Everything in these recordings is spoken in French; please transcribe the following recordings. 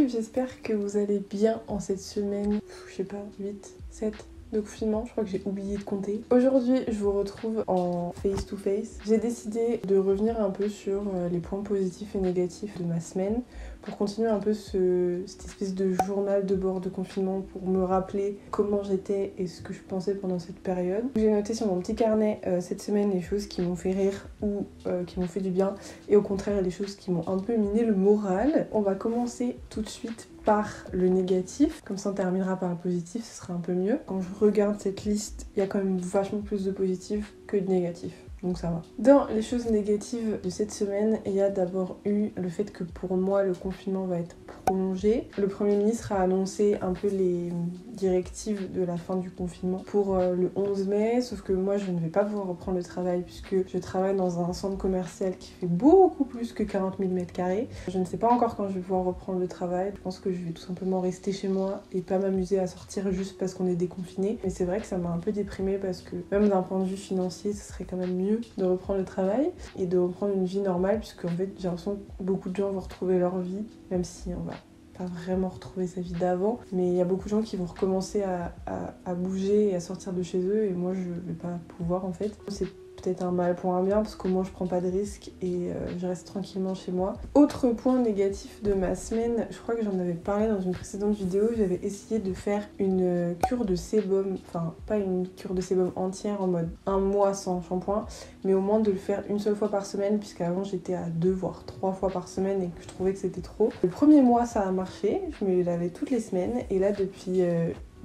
j'espère que vous allez bien en cette semaine, je sais pas, 8, 7 de confinement, je crois que j'ai oublié de compter. Aujourd'hui, je vous retrouve en face to face. J'ai décidé de revenir un peu sur les points positifs et négatifs de ma semaine pour continuer un peu cette espèce de journal de bord de confinement pour me rappeler comment j'étais et ce que je pensais pendant cette période. J'ai noté sur mon petit carnet cette semaine les choses qui m'ont fait rire ou qui m'ont fait du bien et au contraire les choses qui m'ont un peu miné le moral. On va commencer tout de suite par le négatif, comme ça on terminera par le positif, ce sera un peu mieux. Quand je regarde cette liste, il y a quand même vachement plus de positifs que de négatifs. Donc ça va. Dans les choses négatives de cette semaine, il y a d'abord eu le fait que pour moi le confinement va être prolongé. Le Premier ministre a annoncé un peu les directives de la fin du confinement pour le 11 mai, sauf que moi je ne vais pas pouvoir reprendre le travail puisque je travaille dans un centre commercial qui fait beaucoup plus que 40 000 m². Je ne sais pas encore quand je vais pouvoir reprendre le travail. Je pense que je vais tout simplement rester chez moi et pas m'amuser à sortir juste parce qu'on est déconfiné. Mais c'est vrai que ça m'a un peu déprimée parce que même d'un point de vue financier, ce serait quand même mieux de reprendre le travail et de reprendre une vie normale puisque en fait j'ai l'impression que beaucoup de gens vont retrouver leur vie, même si on va pas vraiment retrouver sa vie d'avant, mais il y a beaucoup de gens qui vont recommencer à bouger et à sortir de chez eux et moi je vais pas pouvoir en fait. C'est peut-être un mal pour un bien parce qu'au moins je prends pas de risques et je reste tranquillement chez moi. Autre point négatif de ma semaine, je crois que j'en avais parlé dans une précédente vidéo, j'avais essayé de faire une cure de sébum, enfin pas une cure de sébum entière en mode un mois sans shampoing, mais au moins de le faire une seule fois par semaine puisqu'avant j'étais à 2 voire 3 fois par semaine et que je trouvais que c'était trop. Le premier mois ça a marché, je me lavais toutes les semaines et là depuis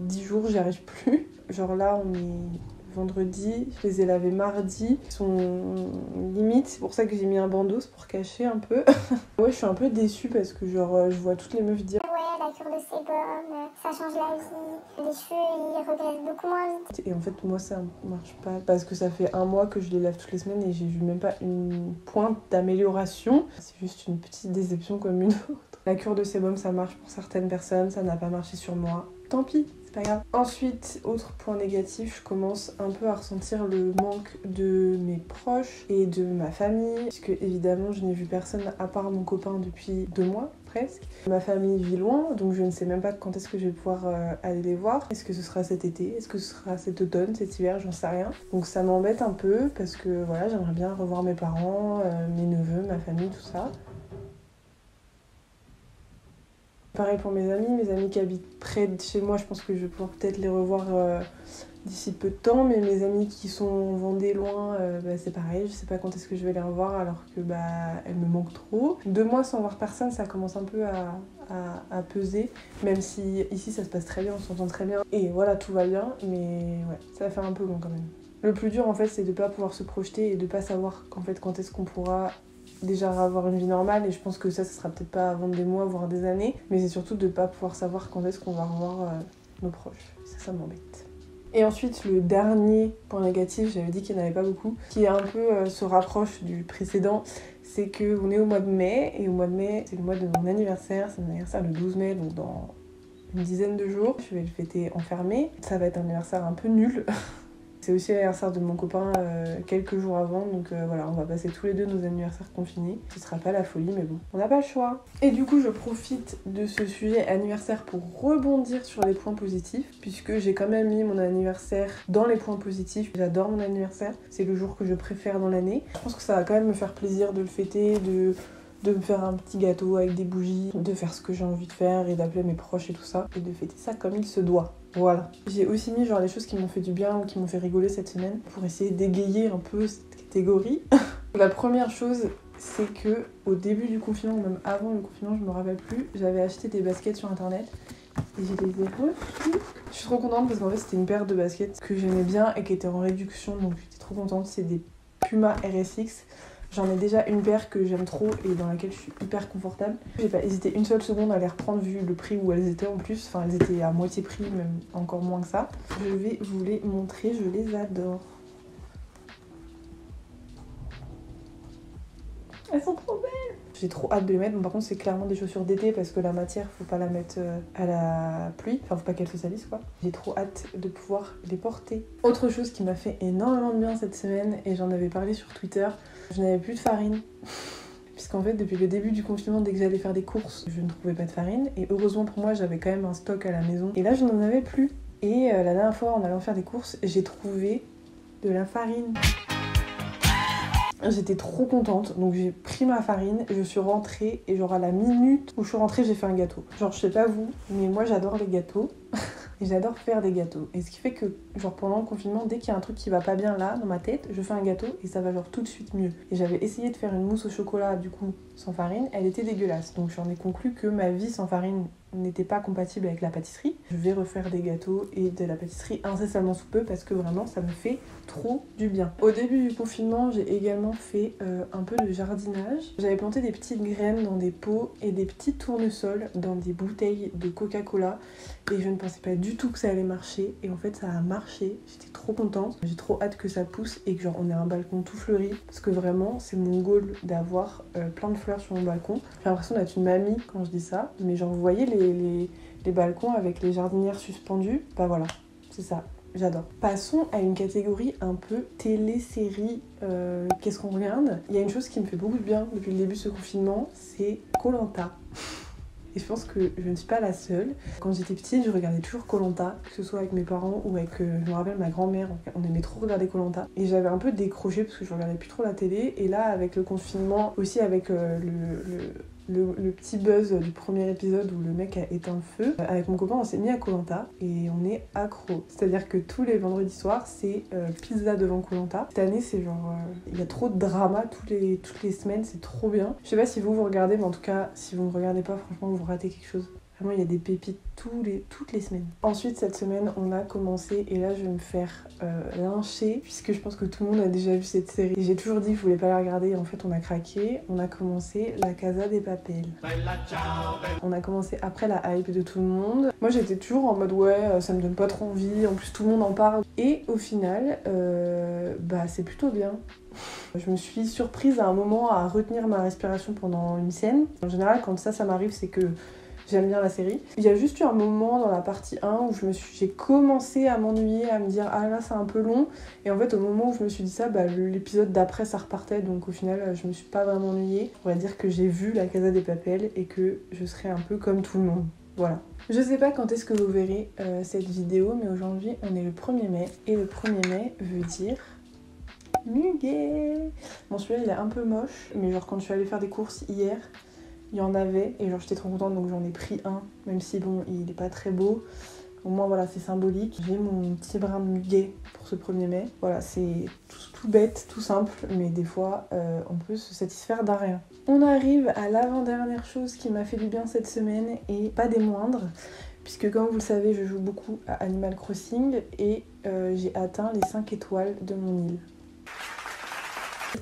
10 jours j'y arrive plus. Genre là on est vendredi, je les ai lavés mardi, ils sont limite, c'est pour ça que j'ai mis un bandeau, c'est pour cacher un peu. Ouais, je suis un peu déçue parce que genre je vois toutes les meufs dire ouais, la cure de sébum, ça change la vie, les cheveux ils regressent beaucoup moins vite. Et en fait moi ça marche pas parce que ça fait un mois que je les lave toutes les semaines et j'ai vu même pas une pointe d'amélioration. C'est juste une petite déception comme une autre. La cure de sébum ça marche pour certaines personnes, ça n'a pas marché sur moi. Tant pis, c'est pas grave. Ensuite, autre point négatif, je commence un peu à ressentir le manque de mes proches et de ma famille, puisque évidemment je n'ai vu personne à part mon copain depuis 2 mois presque. Ma famille vit loin, donc je ne sais même pas quand est-ce que je vais pouvoir aller les voir. Est-ce que ce sera cet été? Est-ce que ce sera cet automne, cet hiver? J'en sais rien. Donc ça m'embête un peu parce que voilà, j'aimerais bien revoir mes parents, mes neveux, ma famille, tout ça. Pareil pour mes amis qui habitent près de chez moi, je pense que je vais pouvoir peut-être les revoir d'ici peu de temps, mais mes amis qui sont en Vendée loin, c'est pareil, je sais pas quand est-ce que je vais les revoir alors que elles me manquent trop. 2 mois sans voir personne, ça commence un peu à peser, même si ici ça se passe très bien, on s'entend très bien, et voilà, tout va bien, mais ouais, ça va faire un peu long quand même. Le plus dur en fait, c'est de pas pouvoir se projeter et de pas savoir qu'en fait quand est-ce qu'on pourra déjà avoir une vie normale, et je pense que ça sera peut-être pas avant des mois voire des années, mais c'est surtout de pas pouvoir savoir quand est-ce qu'on va revoir nos proches. Ça m'embête. Et ensuite le dernier point négatif, j'avais dit qu'il n'y en avait pas beaucoup, qui est un peu se rapproche du précédent, c'est qu'on est au mois de mai, et au mois de mai c'est le mois de mon anniversaire, c'est mon anniversaire le 12 mai, donc dans une dizaine de jours, je vais le fêter enfermée. Ça va être un anniversaire un peu nul. C'est aussi l'anniversaire de mon copain quelques jours avant, donc voilà, on va passer tous les deux nos anniversaires confinés. Ce sera pas la folie, mais bon, on n'a pas le choix. Et du coup, je profite de ce sujet anniversaire pour rebondir sur les points positifs, puisque j'ai quand même mis mon anniversaire dans les points positifs. J'adore mon anniversaire, c'est le jour que je préfère dans l'année. Je pense que ça va quand même me faire plaisir de le fêter, de me faire un petit gâteau avec des bougies, de faire ce que j'ai envie de faire et d'appeler mes proches et tout ça, et de fêter ça comme il se doit. Voilà. J'ai aussi mis genre les choses qui m'ont fait du bien ou qui m'ont fait rigoler cette semaine pour essayer d'égayer un peu cette catégorie. La première chose, c'est que au début du confinement, ou même avant le confinement, je me rappelle plus, j'avais acheté des baskets sur internet et je les ai reçues. Je suis trop contente parce qu'en fait c'était une paire de baskets que j'aimais bien et qui était en réduction, donc j'étais trop contente. C'est des Puma RSX. J'en ai déjà une paire que j'aime trop et dans laquelle je suis hyper confortable. J'ai pas hésité une seule seconde à les reprendre vu le prix où elles étaient en plus. Enfin, elles étaient à moitié prix, même encore moins que ça. Je vais vous les montrer, je les adore. Elles sont trop belles! J'ai trop hâte de les mettre. Bon, par contre, c'est clairement des chaussures d'été parce que la matière, faut pas la mettre à la pluie. Enfin, faut pas qu'elles se salissent, quoi. J'ai trop hâte de pouvoir les porter. Autre chose qui m'a fait énormément de bien cette semaine, et j'en avais parlé sur Twitter, je n'avais plus de farine. puisqu'en fait depuis le début du confinement, dès que j'allais faire des courses, je ne trouvais pas de farine, et heureusement pour moi j'avais quand même un stock à la maison, et là je n'en avais plus. Et la dernière fois en allant faire des courses, j'ai trouvé de la farine. J'étais trop contente, donc j'ai pris ma farine, je suis rentrée et genre à la minute où je suis rentrée, j'ai fait un gâteau. Genre je sais pas vous, mais moi j'adore les gâteaux. Et j'adore faire des gâteaux. Et ce qui fait que, genre pendant le confinement, dès qu'il y a un truc qui va pas bien là, dans ma tête, je fais un gâteau et ça va genre tout de suite mieux. Et j'avais essayé de faire une mousse au chocolat, du coup, sans farine, elle était dégueulasse. Donc j'en ai conclu que ma vie sans farine n'était pas compatible avec la pâtisserie. Je vais refaire des gâteaux et de la pâtisserie incessamment sous peu parce que vraiment ça me fait trop du bien. Au début du confinement, j'ai également fait un peu de jardinage. J'avais planté des petites graines dans des pots et des petits tournesols dans des bouteilles de Coca-Cola et je ne pensais pas du tout que ça allait marcher et en fait ça a marché. J'étais trop contente. J'ai trop hâte que ça pousse et que genre on ait un balcon tout fleuri parce que vraiment c'est mon goal d'avoir plein de fleurs sur mon balcon. J'ai l'impression d'être une mamie quand je dis ça, mais genre vous voyez les balcons avec les jardinières suspendues, bah voilà, c'est ça, j'adore. Passons à une catégorie un peu télé-série, qu'est-ce qu'on regarde? Il y a une chose qui me fait beaucoup de bien depuis le début de ce confinement, c'est Koh-Lanta. Et je pense que je ne suis pas la seule. Quand j'étais petite, je regardais toujours Koh-Lanta, que ce soit avec mes parents ou avec, je me rappelle, ma grand-mère. On aimait trop regarder Koh-Lanta. Et j'avais un peu décroché parce que je regardais plus trop la télé. Et là, avec le confinement, aussi avec le petit buzz du premier épisode où le mec a éteint le feu, avec mon copain, on s'est mis à Koh-Lanta et on est accro. C'est-à-dire que tous les vendredis soirs, c'est pizza devant Koh-Lanta. Cette année, c'est genre... Il y a trop de drama toutes les semaines, c'est trop bien. Je sais pas si vous regardez, mais en tout cas, si vous ne regardez pas, franchement, vous ratez quelque chose. Vraiment, il y a des pépites toutes les semaines. Ensuite, cette semaine, on a commencé, et là, je vais me faire lyncher, puisque je pense que tout le monde a déjà vu cette série. J'ai toujours dit que je voulais pas la regarder, et en fait, on a craqué. On a commencé La Casa de Papel. On a commencé après la hype de tout le monde. Moi, j'étais toujours en mode, ouais, ça me donne pas trop envie, en plus, tout le monde en parle. Et au final, bah, c'est plutôt bien. Je me suis surprise à un moment à retenir ma respiration pendant une scène. En général, quand ça m'arrive, c'est que j'aime bien la série. Il y a juste eu un moment dans la partie 1 où j'ai commencé à m'ennuyer, à me dire ah là c'est un peu long. Et en fait au moment où je me suis dit ça, bah, l'épisode d'après ça repartait. Donc au final je me suis pas vraiment ennuyée. On va dire que j'ai vu La Casa de Papel et que je serai un peu comme tout le monde. Voilà. Je sais pas quand est-ce que vous verrez cette vidéo, mais aujourd'hui on est le 1er mai. Et le 1er mai veut dire... muguet. Bon celui-là il est un peu moche, mais genre quand je suis allée faire des courses hier, il y en avait et genre j'étais trop contente donc j'en ai pris un, même si bon il est pas très beau. Au moins voilà c'est symbolique. J'ai mon petit brin de muguet pour ce 1er mai. Voilà c'est tout bête, tout simple, mais des fois on peut se satisfaire d'un rien. On arrive à l'avant-dernière chose qui m'a fait du bien cette semaine et pas des moindres. Puisque comme vous le savez je joue beaucoup à Animal Crossing et j'ai atteint les 5 étoiles de mon île.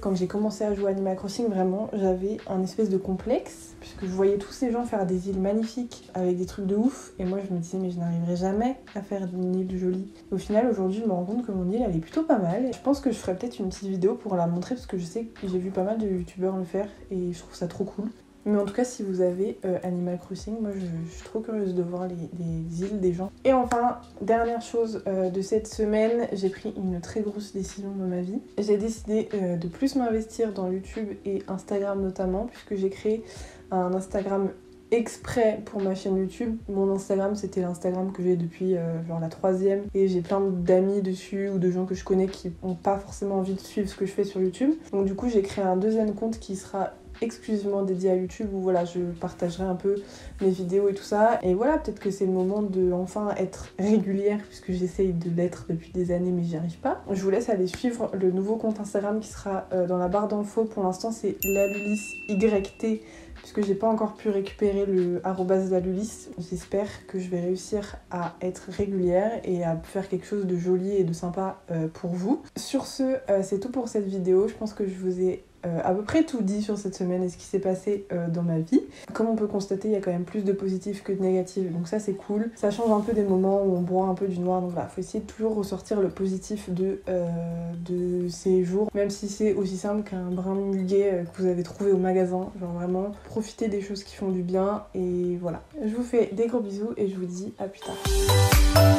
Quand j'ai commencé à jouer à Animal Crossing, vraiment, j'avais un espèce de complexe, puisque je voyais tous ces gens faire des îles magnifiques avec des trucs de ouf, et moi je me disais mais je n'arriverai jamais à faire une île jolie. Et au final, aujourd'hui, je me rends compte que mon île, elle est plutôt pas mal. Je pense que je ferai peut-être une petite vidéo pour la montrer, parce que je sais que j'ai vu pas mal de youtubeurs le faire, et je trouve ça trop cool. Mais en tout cas, si vous avez Animal Crossing, moi je suis trop curieuse de voir les îles des gens. Et enfin, dernière chose de cette semaine, j'ai pris une très grosse décision dans ma vie. J'ai décidé de plus m'investir dans YouTube et Instagram notamment, puisque j'ai créé un Instagram exprès pour ma chaîne YouTube. Mon Instagram, c'était l'Instagram que j'ai depuis genre la 3e, et j'ai plein d'amis dessus ou de gens que je connais qui n'ont pas forcément envie de suivre ce que je fais sur YouTube. Donc du coup, j'ai créé un deuxième compte qui sera exclusivement dédié à YouTube où voilà je partagerai un peu mes vidéos et tout ça, et voilà peut-être que c'est le moment de enfin être régulière puisque j'essaye de l'être depuis des années mais j'y arrive pas. Je vous laisse aller suivre le nouveau compte Instagram qui sera dans la barre d'infos. Pour l'instant c'est lalulisyt puisque j'ai pas encore pu récupérer le @lalulis. J'espère que je vais réussir à être régulière et à faire quelque chose de joli et de sympa pour vous. Sur ce, c'est tout pour cette vidéo. Je pense que je vous ai à peu près tout dit sur cette semaine et ce qui s'est passé dans ma vie. Comme on peut constater, il y a quand même plus de positifs que de négatifs, donc ça c'est cool. Ça change un peu des moments où on boit un peu du noir, donc voilà, faut essayer de toujours ressortir le positif de ces jours, même si c'est aussi simple qu'un brin de muguet que vous avez trouvé au magasin. Genre vraiment, profitez des choses qui font du bien, et voilà. Je vous fais des gros bisous et je vous dis à plus tard.